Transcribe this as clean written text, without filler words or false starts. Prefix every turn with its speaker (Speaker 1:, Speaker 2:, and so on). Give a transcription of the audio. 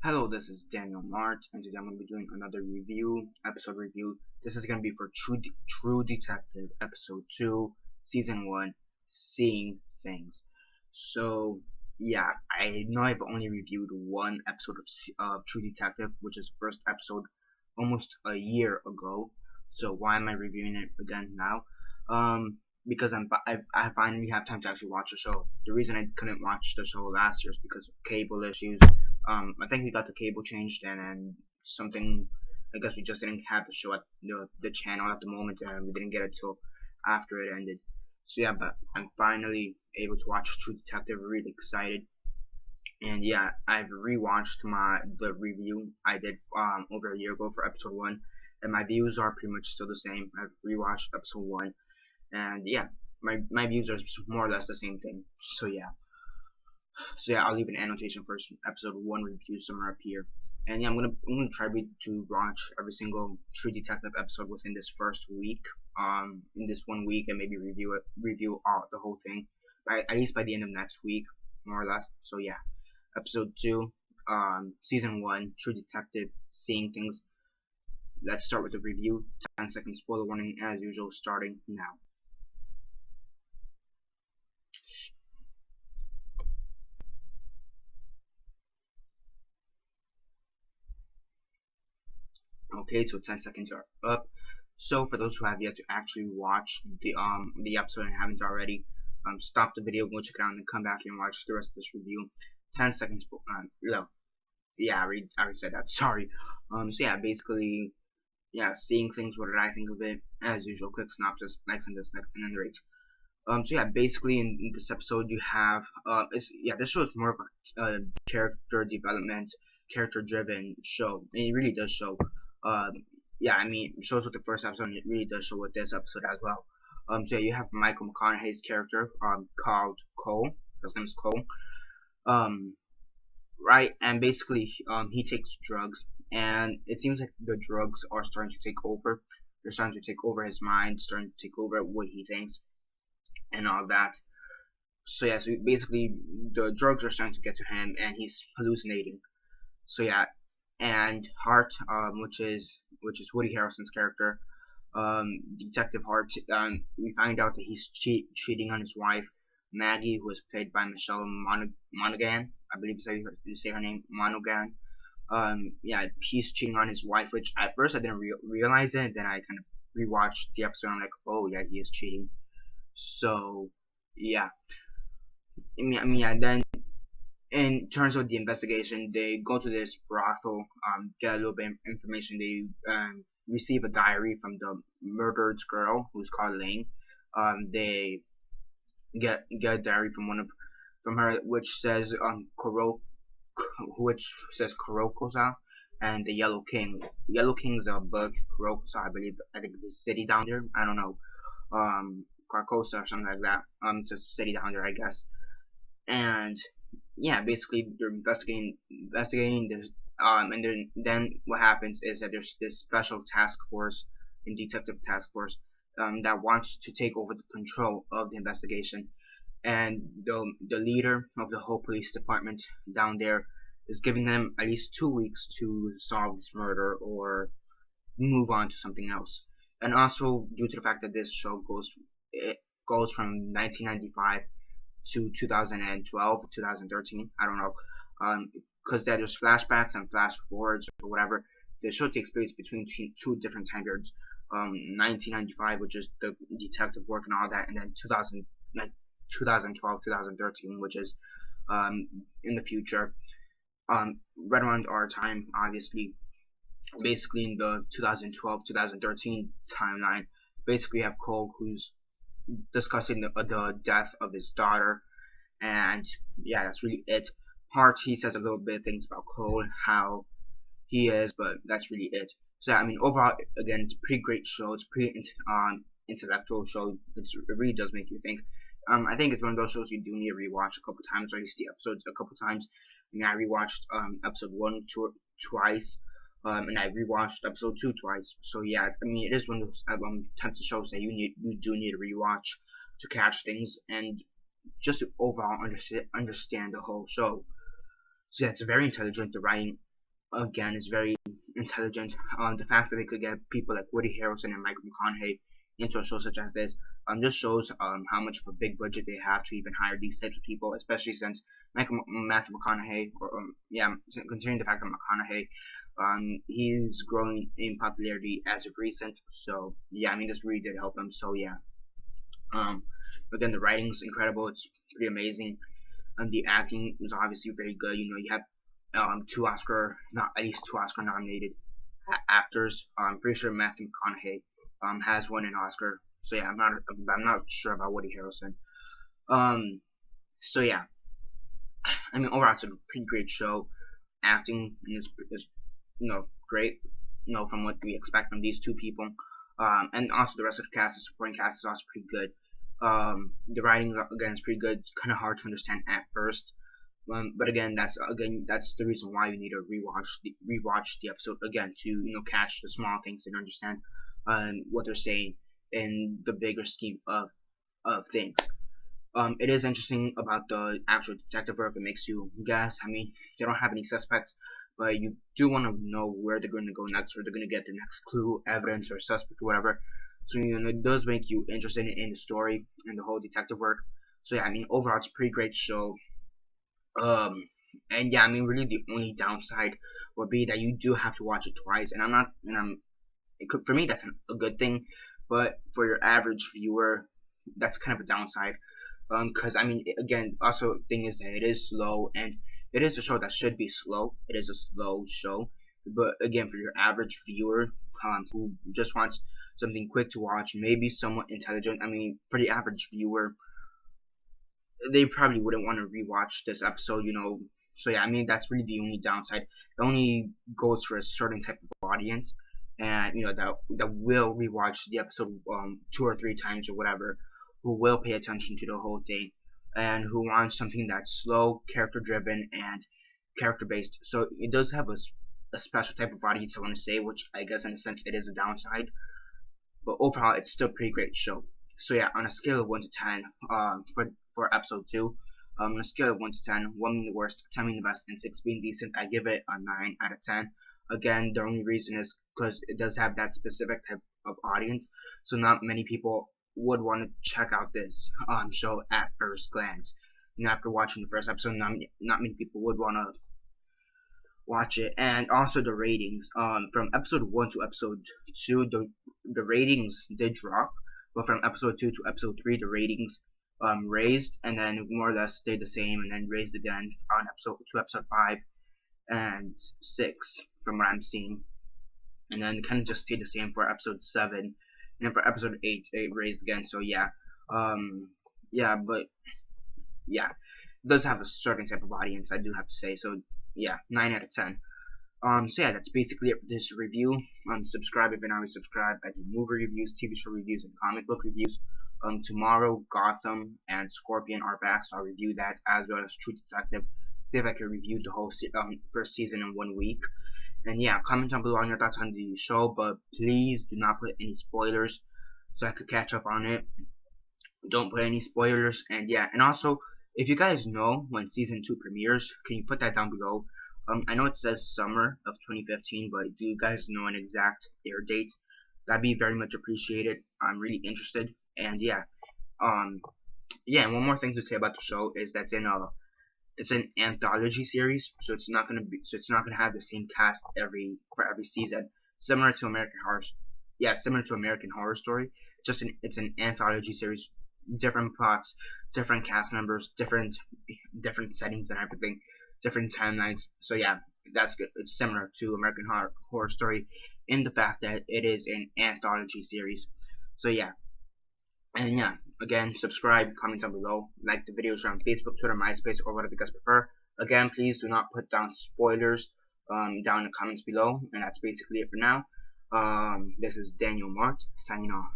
Speaker 1: Hello, this is Daniel Mart, and today I'm going to be doing another episode review. This is going to be for True Detective, Episode 2, Season 1, Seeing Things. So, yeah, I know I've only reviewed one episode of True Detective, which is the first episode almost a year ago. So why am I reviewing it again now? Because I finally have time to actually watch the show. The reason I couldn't watch the show last year is because of cable issues. I think we got the cable changed and something. I guess we just didn't have the show at the channel at the moment, and we didn't get it till after it ended. So yeah, but I'm finally able to watch True Detective. Really excited, and yeah, I've rewatched the review I did over a year ago for episode 1, and my views are pretty much still the same. I've rewatched episode 1, and yeah, my views are more or less the same thing. So yeah, I'll leave an annotation for episode 1 review somewhere up here. And yeah, I'm gonna try to watch every single True Detective episode within this first week. In this 1 week, and maybe review the whole thing at least by the end of next week, more or less. So yeah, episode 2, season 1, True Detective, Seeing Things. Let's start with the review. 10-second spoiler warning as usual, starting now. Okay, so 10 seconds are up. So for those who have yet to actually watch the episode and haven't already, stop the video, go check it out, and then come back and watch the rest of this review. 10 seconds. No, yeah, I already said that. Sorry. So yeah, basically, yeah, Seeing Things. What did I think of it? As usual, quick synopsis. Next, and then the rate. So yeah, basically in this episode you have this show is more of a character development, character-driven show. And it really does show. Um, yeah, I mean, it shows with the first episode, and it really does show with this episode as well. So yeah, you have Michael McConaughey's character, called Cole. His name is Cole. Right, and basically, he takes drugs, and it seems like the drugs are starting to take over. They're starting to take over his mind, starting to take over what he thinks, and all that. So yeah, so basically the drugs are starting to get to him, and he's hallucinating. So yeah, and Hart, which is Woody Harrelson's character, Detective Hart, we find out that he's cheating on his wife Maggie, who is played by Michelle Monaghan. I believe is how you say her name, Monaghan. Yeah, he's cheating on his wife, which at first I didn't realize it. Then I kind of rewatched the episode, and I'm like, oh yeah, he is cheating. So yeah, yeah. Then in terms of the investigation, they go to this brothel, get a little bit of information. They receive a diary from the murdered girl who's called Lane. They get a diary from her which says Kurokosa and the Yellow King. Yellow King's a book. Kurokosa, I think it's a city down there. I don't know. Carcosa or something like that. It's a city down there, I guess. And yeah, basically they're investigating this, and then what happens is that there's this special task force and detective task force that wants to take over the control of the investigation, and the leader of the whole police department down there is giving them at least 2 weeks to solve this murder or move on to something else. And also due to the fact that this show goes from 1995 to 2012, 2013, I don't know, because there's flashbacks and flash forwards or whatever. The show takes place between two different time periods, 1995, which is the detective work and all that, and then 2012, 2013, which is in the future, right around our time, obviously. Basically in the 2012, 2013 timeline, basically you have Cole, who's discussing the death of his daughter, and yeah, that's really it. Hart, he says a little bit of things about Cole, how he is, but that's really it. So yeah, I mean, overall, again, it's a pretty great show. It's a pretty intellectual show. It really does make you think. I think it's one of those shows you do need to rewatch a couple times, or at least the episodes a couple times. I mean, I rewatched episode 1 twice, and I rewatched episode 2 twice. So yeah, I mean, it is one of those types of shows that you do need to rewatch to catch things and just to overall understand the whole show. So yeah, it's very intelligent. The writing again is very intelligent. The fact that they could get people like Woody Harrelson and Michael McConaughey into a show such as this just shows how much of a big budget they have to even hire these types of people, especially since Matthew McConaughey, or yeah, considering the fact that McConaughey, he's growing in popularity as of recent. So yeah, I mean this really did help him. So yeah, again the writing's incredible. It's pretty amazing. The acting is obviously very good. You know, you have at least two Oscar nominated actors. I'm pretty sure Matthew McConaughey has won an Oscar. So yeah, I'm not sure about Woody Harrelson. So yeah, I mean overall it's a pretty great show. Acting is great. From what we expect from these two people. And also the rest of the cast, the supporting cast is also pretty good. The writing again is pretty good. It's kind of hard to understand at first. But again, that's the reason why you need to rewatch the episode again to catch the small things and understand what they're saying in the bigger scheme of things. It is interesting about the actual detective work. It makes you guess. I mean, they don't have any suspects, but you do want to know where they're going to go next, where they're going to get the next clue, evidence, or suspect, or whatever. So it does make you interested in the story and the whole detective work. So yeah, I mean overall it's a pretty great show. And yeah, I mean really the only downside would be that you do have to watch it twice, and for me that's a good thing, but for your average viewer, that's kind of a downside. Because I mean again, also thing is that it is slow, and it is a show that should be slow. It is a slow show, but again for your average viewer, who just wants something quick to watch, maybe somewhat intelligent. I mean, for the average viewer, they probably wouldn't want to rewatch this episode, So yeah, I mean that's really the only downside. It only goes for a certain type of audience, and that will rewatch the episode 2 or 3 times or whatever, who will pay attention to the whole thing, and who wants something that's slow, character driven, and character based. So it does have a special type of audience, I want to say, which I guess in a sense it is a downside. But overall, it's still a pretty great show. So yeah, on a scale of 1 to 10, for episode 2, on a scale of 1 to 10, 1 being the worst, 10 being the best, and 6 being decent, I give it a 9 out of 10. Again, the only reason is because it does have that specific type of audience, so not many people would want to check out this show at first glance. After watching the first episode, not many people would want to watch it. And also the ratings, from episode 1 to episode 2, the ratings did drop, but from episode 2 to episode 3 the ratings raised, and then more or less stayed the same, and then raised again on episode 5 and 6 from what I'm seeing, and then kind of just stayed the same for episode 7, and then for episode 8 it raised again. So yeah, but yeah, it does have a certain type of audience, I do have to say. So yeah, 9 out of 10. So yeah, that's basically it for this review. Subscribe if you're not already subscribed. I do movie reviews, TV show reviews, and comic book reviews. Tomorrow, Gotham and Scorpion are back, so I'll review that, as well as True Detective. See if I can review the whole first season in 1 week. And yeah, comment down below on your thoughts on the show, but please do not put any spoilers, so I could catch up on it. Don't put any spoilers. And yeah, and also, if you guys know when season 2 premieres, can you put that down below? I know it says summer of 2015, but do you guys know an exact air date? That'd be very much appreciated. I'm really interested. And yeah, and one more thing to say about the show is that it's an anthology series, so it's not gonna have the same cast for every season, similar to American Horror Story. It's an anthology series, different plots, different cast members, different settings and everything, different timelines. So yeah, that's good. It's similar to American Horror Story in the fact that it is an anthology series. So yeah, and yeah, again, subscribe, comment down below, like the videos on Facebook, Twitter, MySpace, or whatever you guys prefer. Again, please do not put down spoilers down in the comments below. And that's basically it for now. This is Daniel Mart signing off.